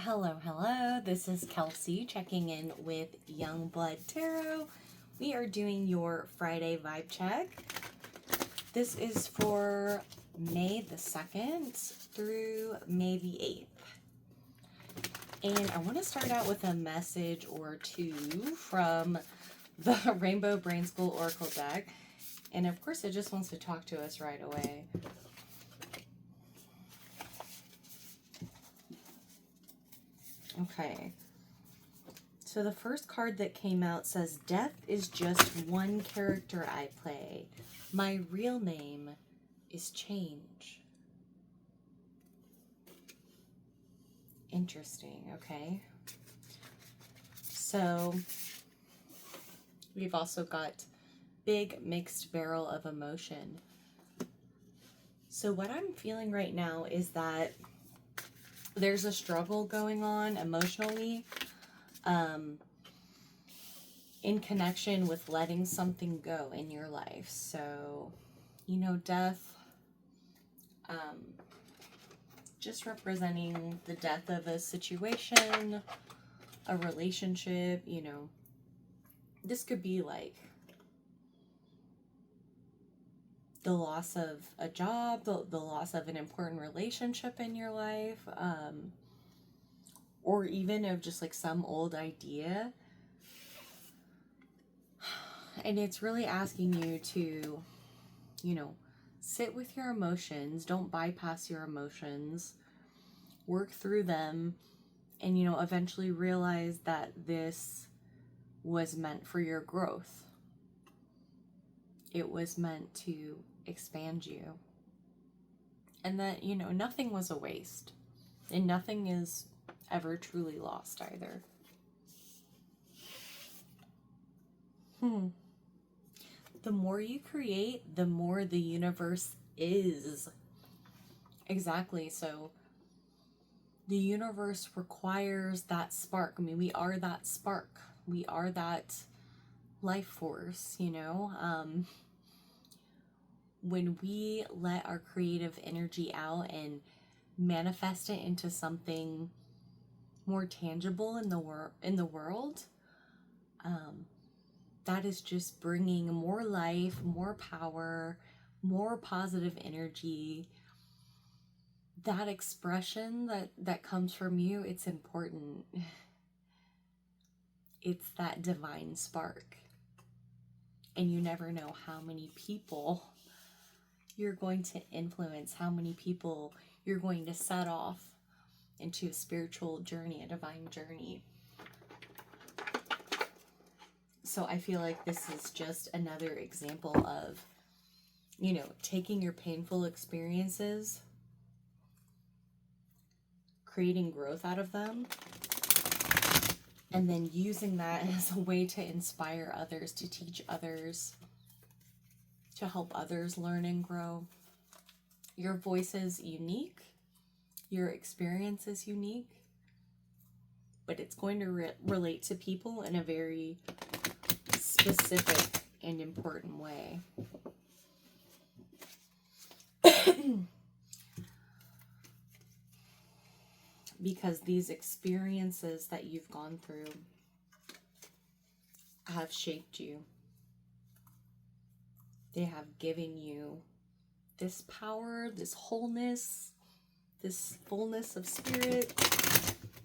Hello. This is Kelsey checking in with Youngblood Tarot. We are doing your Friday vibe check. This is for May the 2nd through May the 8th. And I want to start out with a message or two from the Rainbow Brain School Oracle deck. And of course, it just wants to talk to us right away. Okay, so the first card that came out says, "Death is just one character I play. My real name is Change." Interesting, okay. So we've also got big mixed barrel of emotion. So what I'm feeling right now is that there's a struggle going on emotionally in connection with letting something go in your life. So, death, just representing the death of a situation, a relationship, this could be like the loss of a job, the loss of an important relationship in your life, or even of just like some old idea. And it's really asking you to, sit with your emotions, don't bypass your emotions, work through them, and, eventually realize that this was meant for your growth. It was meant to expand you. And that, nothing was a waste. And nothing is ever truly lost either. The more you create, the more the universe is. Exactly. So the universe requires that spark. I mean, we are that spark. We are that life force, when we let our creative energy out and manifest it into something more tangible in the world, that is just bringing more life, more power, more positive energy. That expression that comes from you, it's important. It's that divine spark. And you never know how many people you're going to influence, how many people you're going to set off into a spiritual journey, a divine journey. So I feel like this is just another example of, taking your painful experiences, creating growth out of them, and then using that as a way to inspire others, to teach others, to help others learn and grow. Your voice is unique. Your experience is unique. But it's going to relate to people in a very specific and important way. Because these experiences that you've gone through have shaped you. They have given you this power, this wholeness, this fullness of spirit,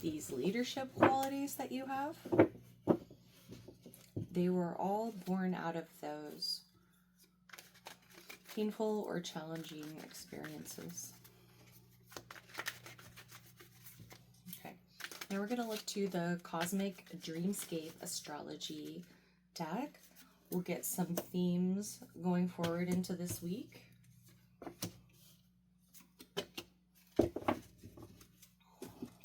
these leadership qualities that you have. They were all born out of those painful or challenging experiences. Okay, now we're going to look to the Cosmic Dreamscape Astrology deck. We'll get some themes going forward into this week.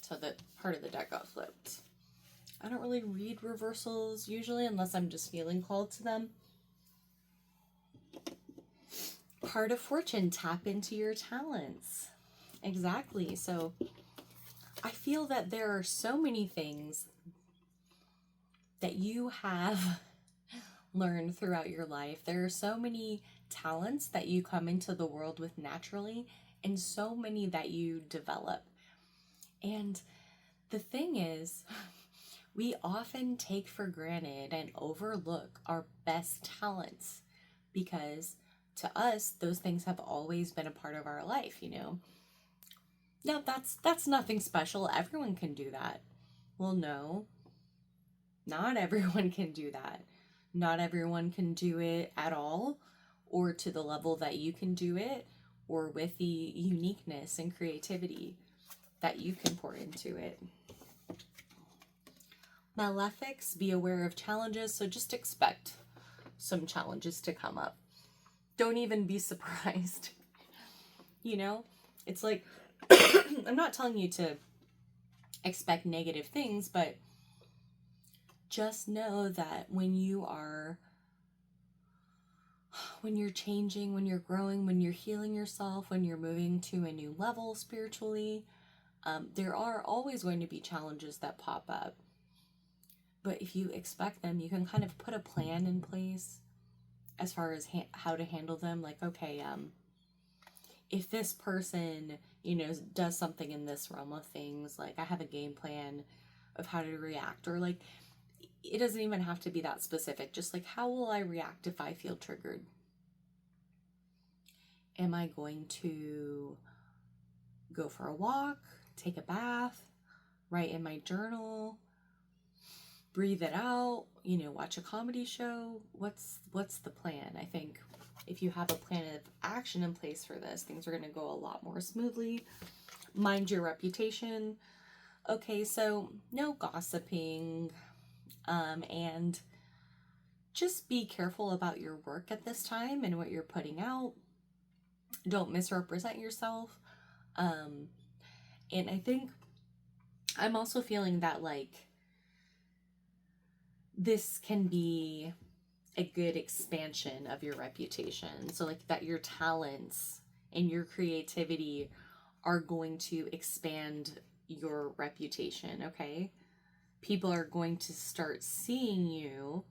So that part of the deck got flipped. I don't really read reversals usually unless I'm just feeling called to them. Heart of Fortune, tap into your talents. Exactly. So I feel that there are so many things that you have learned throughout your life. There are so many talents that you come into the world with naturally, and so many that you develop. And The thing is, we often take for granted and overlook our best talents because to us, those things have always been a part of our life, you know? No, that's nothing special. Everyone can do that. Well, no, not everyone can do that. Not everyone can do it at all, or to the level that you can do it, or with the uniqueness and creativity that you can pour into it. Malefics, be aware of challenges, so just expect some challenges to come up. Don't even be surprised. You know, it's like, I'm not telling you to expect negative things, but just know that when you're changing, when you're growing, when you're healing yourself, when you're moving to a new level spiritually, there are always going to be challenges that pop up. But if you expect them, you can kind of put a plan in place as far as how to handle them. Like, okay, if this person, does something in this realm of things, like I have a game plan of how to react, or like, it doesn't even have to be that specific. Just like, how will I react if I feel triggered? Am I going to go for a walk, take a bath, write in my journal, breathe it out, watch a comedy show? What's the plan? I think if you have a plan of action in place for this, things are going to go a lot more smoothly. Mind your reputation. Okay, so no gossiping, and just be careful about your work at this time and what you're putting out. Don't misrepresent yourself. And I think I'm also feeling that like this can be a good expansion of your reputation. So like that your talents and your creativity are going to expand your reputation, okay? People are going to start seeing you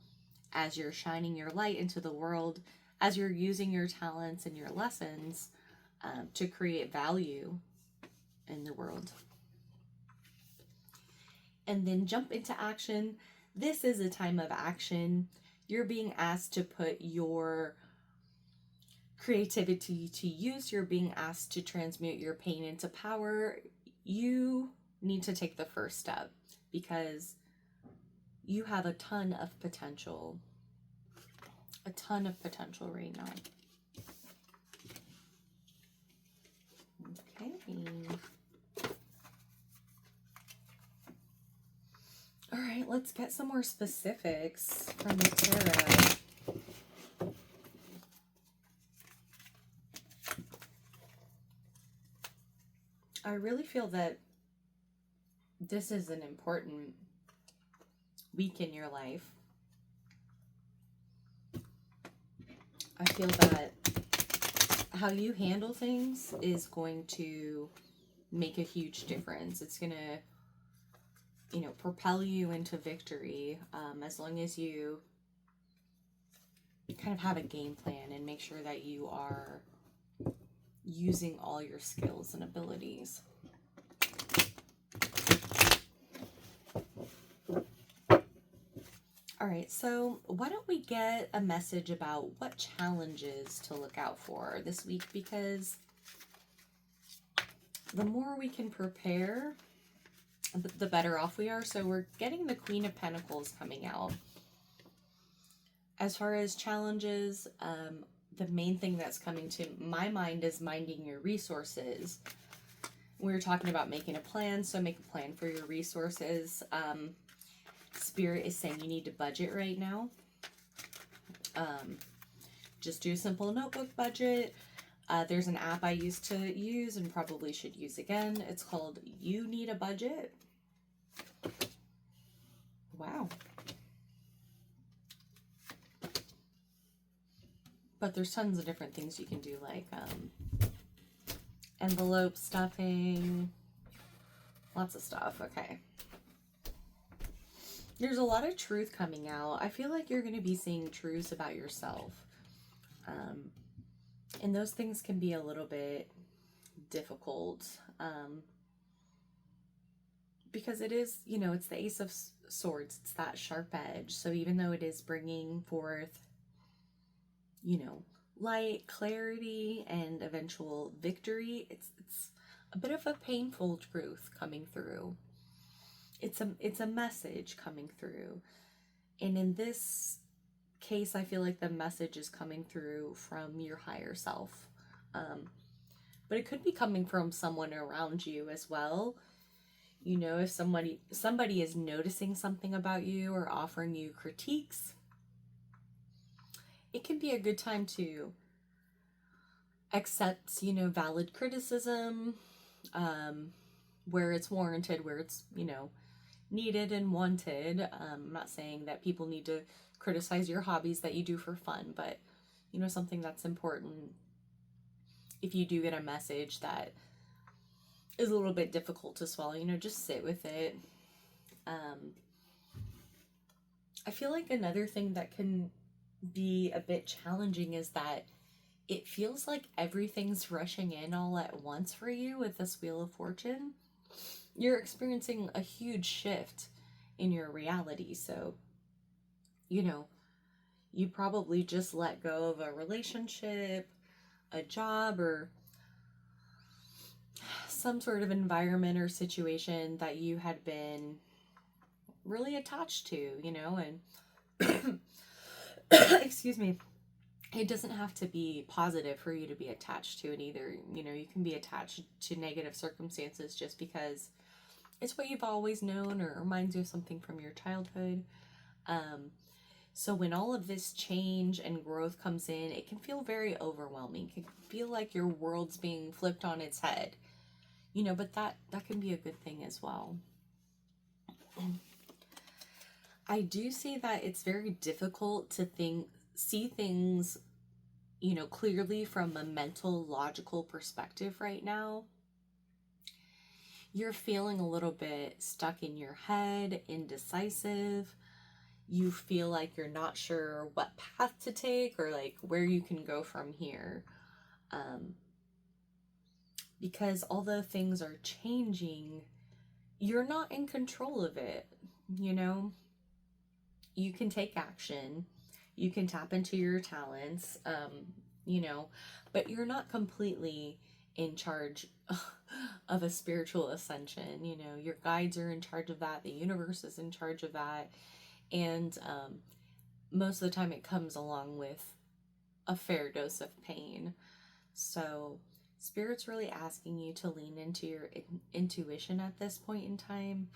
as you're shining your light into the world, as you're using your talents and your lessons to create value in the world. And then jump into action. This is a time of action. You're being asked to put your creativity to use. You're being asked to transmute your pain into power. You need to take the first step because you have a ton of potential. A ton of potential right now. Okay. All right, let's get some more specifics from the tarot. I really feel that this is an important week in your life. I feel that how you handle things is going to make a huge difference. It's going to, propel you into victory as long as you kind of have a game plan and make sure that you are using all your skills and abilities. All right, so why don't we get a message about what challenges to look out for this week, because the more we can prepare, the better off we are. So we're getting the Queen of Pentacles coming out. As far as challenges, the main thing that's coming to my mind is minding your resources. We were talking about making a plan, so make a plan for your resources. Spirit is saying you need to budget right now. Just do a simple notebook budget. There's an app I used to use and probably should use again. It's called You Need a Budget. Wow. But there's tons of different things you can do, like envelope stuffing, lots of stuff. Okay. There's a lot of truth coming out. I feel like you're going to be seeing truths about yourself. And those things can be a little bit difficult. because it is, you know, it's the Ace of Swords. It's that sharp edge. So even though it is bringing forth, you know, light, clarity, and eventual victory, it's a bit of a painful truth coming through. It's a message coming through. And in this case, I feel like the message is coming through from your higher self. But it could be coming from someone around you as well. You know, if somebody is noticing something about you or offering you critiques, it can be a good time to accept, you know, valid criticism, where it's warranted, where it's, you know, needed and wanted. I'm not saying that people need to criticize your hobbies that you do for fun, but, you know, something that's important. If you do get a message that is a little bit difficult to swallow, you know, just sit with it. I feel like another thing that can be a bit challenging is that it feels like everything's rushing in all at once for you with this Wheel of Fortune. You're experiencing a huge shift in your reality. So, you know, you probably just let go of a relationship, a job, or some sort of environment or situation that you had been really attached to, you know, and excuse me, it doesn't have to be positive for you to be attached to it either. You know, you can be attached to negative circumstances just because it's what you've always known or reminds you of something from your childhood. So when all of this change and growth comes in, it can feel very overwhelming. It can feel like your world's being flipped on its head. You know, but that can be a good thing as well. I do see that it's very difficult to see things, you know, clearly from a mental, logical perspective right now. You're feeling a little bit stuck in your head, indecisive. You feel like you're not sure what path to take or like where you can go from here. Because although things are changing, you're not in control of it, you know? You can take action. You can tap into your talents, you know, but you're not completely in charge of a spiritual ascension. You know, your guides are in charge of that. The universe is in charge of that. And most of the time it comes along with a fair dose of pain. So Spirit's really asking you to lean into your intuition at this point in time.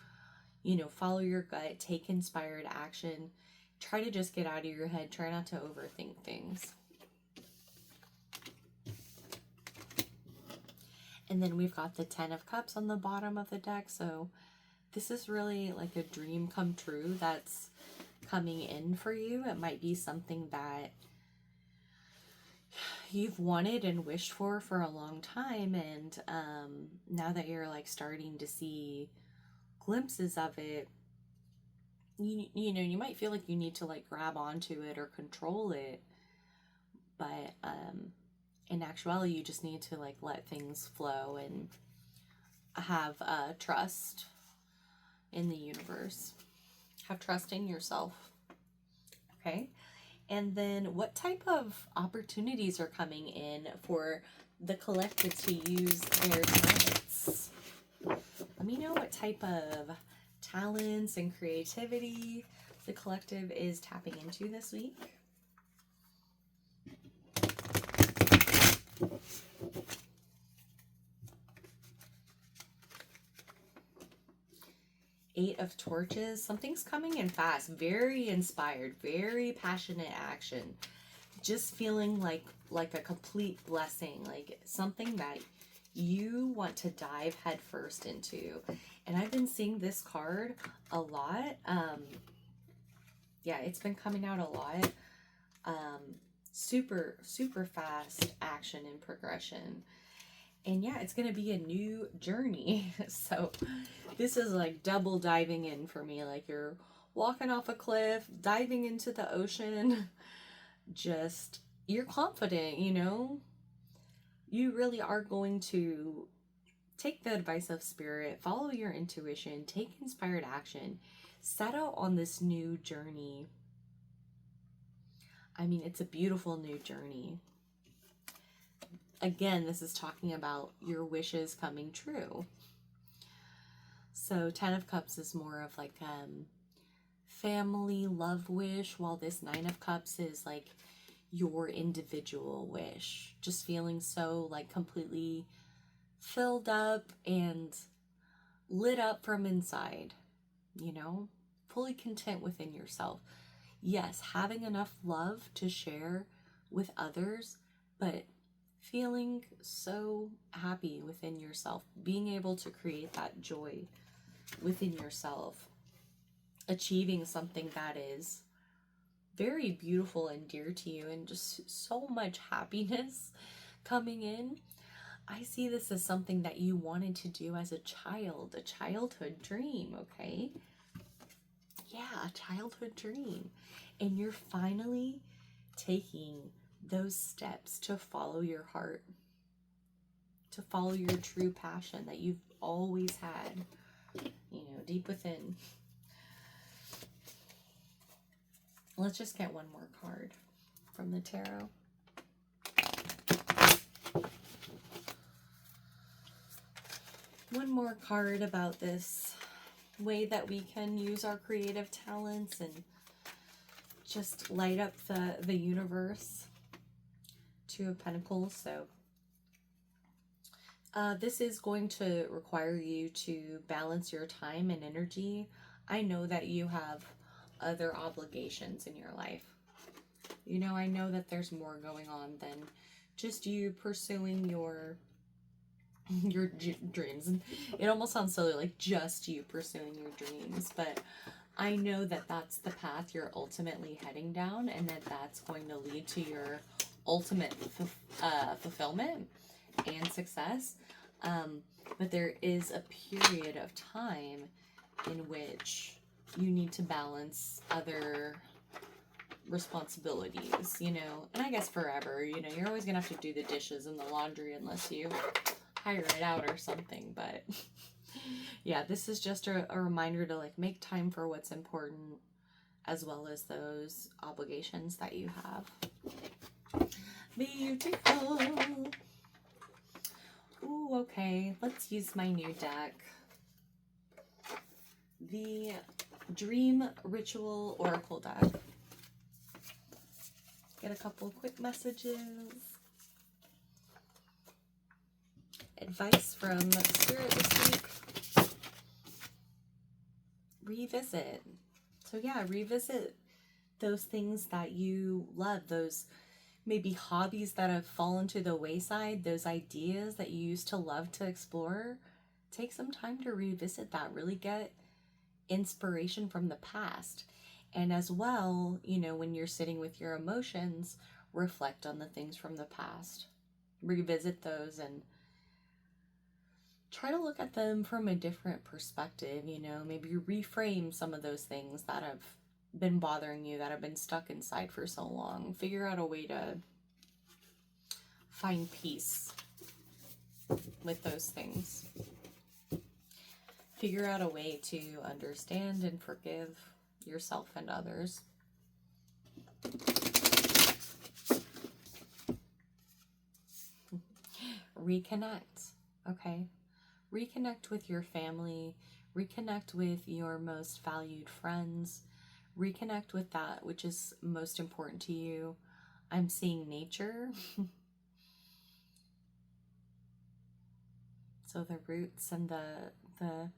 You know, follow your gut, take inspired action. Try to just get out of your head. Try not to overthink things. And then we've got the 10 of Cups on the bottom of the deck. So this is really like a dream come true that's coming in for you. It might be something that you've wanted and wished for a long time. And now that you're like starting to see glimpses of it, you know, you might feel like you need to like grab onto it or control it, but in actuality you just need to like let things flow and have trust in the universe, have trust in yourself. Okay, and then what type of opportunities are coming in for the collective to use their talents? Let me know what type of talents and creativity the collective is tapping into this week. Eight of Torches. Something's coming in fast. Very inspired. Very passionate action. Just feeling like a complete blessing. Like something that you want to dive headfirst into. And I've been seeing this card a lot. Yeah, it's been coming out a lot. Super, super fast action and progression. And yeah, it's going to be a new journey. So this is like double diving in for me. Like you're walking off a cliff, diving into the ocean. Just, you're confident, you know? You really are going to take the advice of spirit, follow your intuition, take inspired action, set out on this new journey. I mean, it's a beautiful new journey. Again, this is talking about your wishes coming true. So 10 of Cups is more of like family love wish, while this 9 of Cups is like your individual wish. Just feeling so like completely filled up and lit up from inside, you know, fully content within yourself. Yes, having enough love to share with others, but feeling so happy within yourself, being able to create that joy within yourself, achieving something that is very beautiful and dear to you, and just so much happiness coming in. I see this as something that you wanted to do as a child, a childhood dream, okay? Yeah, a childhood dream. And you're finally taking those steps to follow your heart, to follow your true passion that you've always had, you know, deep within. Let's just get one more card from the tarot. One more card about this way that we can use our creative talents and just light up the universe. 2 of Pentacles. So this is going to require you to balance your time and energy. I know that you have other obligations in your life. You know, I know that there's more going on than just you pursuing your dreams. And it almost sounds silly, like just you pursuing your dreams, but I know that that's the path you're ultimately heading down, and that that's going to lead to your ultimate fulfillment and success. But there is a period of time in which you need to balance other responsibilities, you know, and I guess forever, you know, you're always gonna have to do the dishes and the laundry unless you hire it out or something. But yeah, this is just a reminder to like make time for what's important, as well as those obligations that you have. Beautiful. Ooh, okay, let's use my new deck. The Dream Ritual Oracle deck. Get a couple quick messages. Advice from Spirit this week. Revisit. So yeah, revisit those things that you love, those maybe hobbies that have fallen to the wayside, those ideas that you used to love to explore. Take some time to revisit that. Really get inspiration from the past. And as well, you know, when you're sitting with your emotions, reflect on the things from the past. Revisit those and try to look at them from a different perspective, you know, maybe reframe some of those things that have been bothering you, that have been stuck inside for so long. Figure out a way to find peace with those things. Figure out a way to understand and forgive yourself and others. Reconnect, okay? Reconnect with your family, reconnect with your most valued friends, reconnect with that which is most important to you. I'm seeing nature. So the roots and the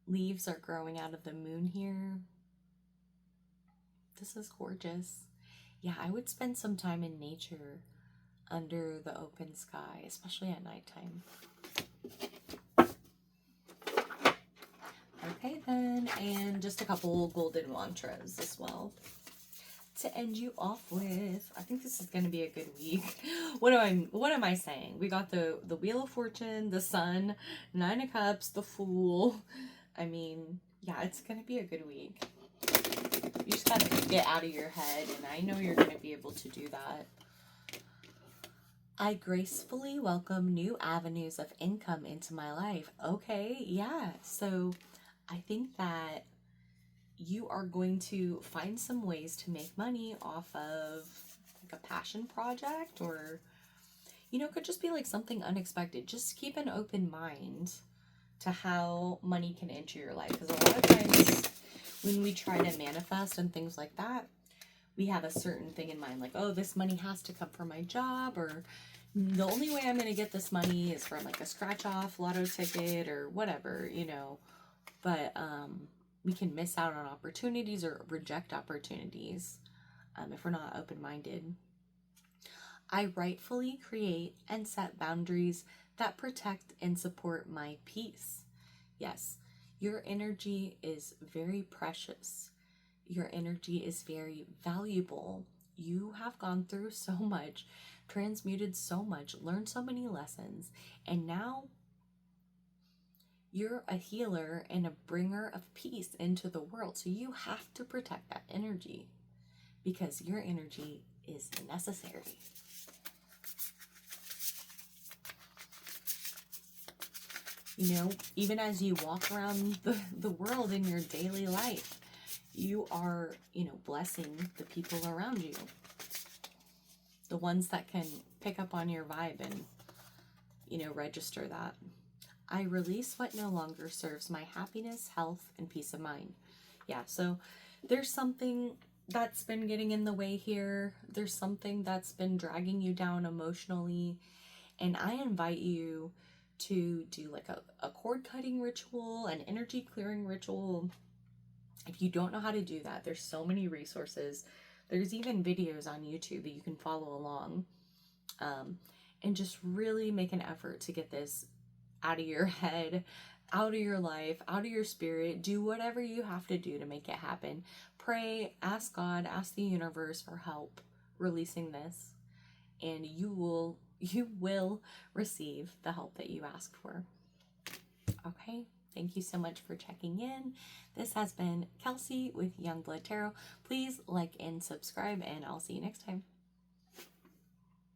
leaves are growing out of the moon here. This is gorgeous. Yeah, I would spend some time in nature under the open sky, especially at nighttime. Okay then, and just a couple golden mantras as well to end you off with. I think this is going to be a good week. What am I saying? We got the Wheel of Fortune, the Sun, 9 of Cups, the Fool. I mean, yeah, it's going to be a good week. You just got to get out of your head, and I know you're going to be able to do that. I gracefully welcome new avenues of income into my life. Okay, yeah. So I think that you are going to find some ways to make money off of like a passion project, or, you know, it could just be like something unexpected. Just keep an open mind to how money can enter your life. Because a lot of times when we try to manifest and things like that, we have a certain thing in mind, like, oh, this money has to come from my job, or the only way I'm going to get this money is from like a scratch off lotto ticket or whatever, you know. But we can miss out on opportunities or reject opportunities if we're not open-minded. I rightfully create and set boundaries that protect and support my peace. Yes, your energy is very precious. Your energy is very valuable. You have gone through so much, transmuted so much, learned so many lessons, and now you're a healer and a bringer of peace into the world. So you have to protect that energy because your energy is necessary. You know, even as you walk around the world in your daily life, you are, you know, blessing the people around you. The ones that can pick up on your vibe and, you know, register that. I release what no longer serves my happiness, health, and peace of mind. Yeah, so there's something that's been getting in the way here. There's something that's been dragging you down emotionally. And I invite you to do like a cord cutting ritual, an energy clearing ritual. If you don't know how to do that, there's so many resources. There's even videos on YouTube that you can follow along. And just really make an effort to get this out of your head, out of your life, out of your spirit. Do whatever you have to do to make it happen. Pray, ask God, ask the universe for help releasing this, and you will receive the help that you ask for. Okay, thank you so much for checking in. This has been Kelsey with Young Blood Tarot. Please like and subscribe, and I'll see you next time.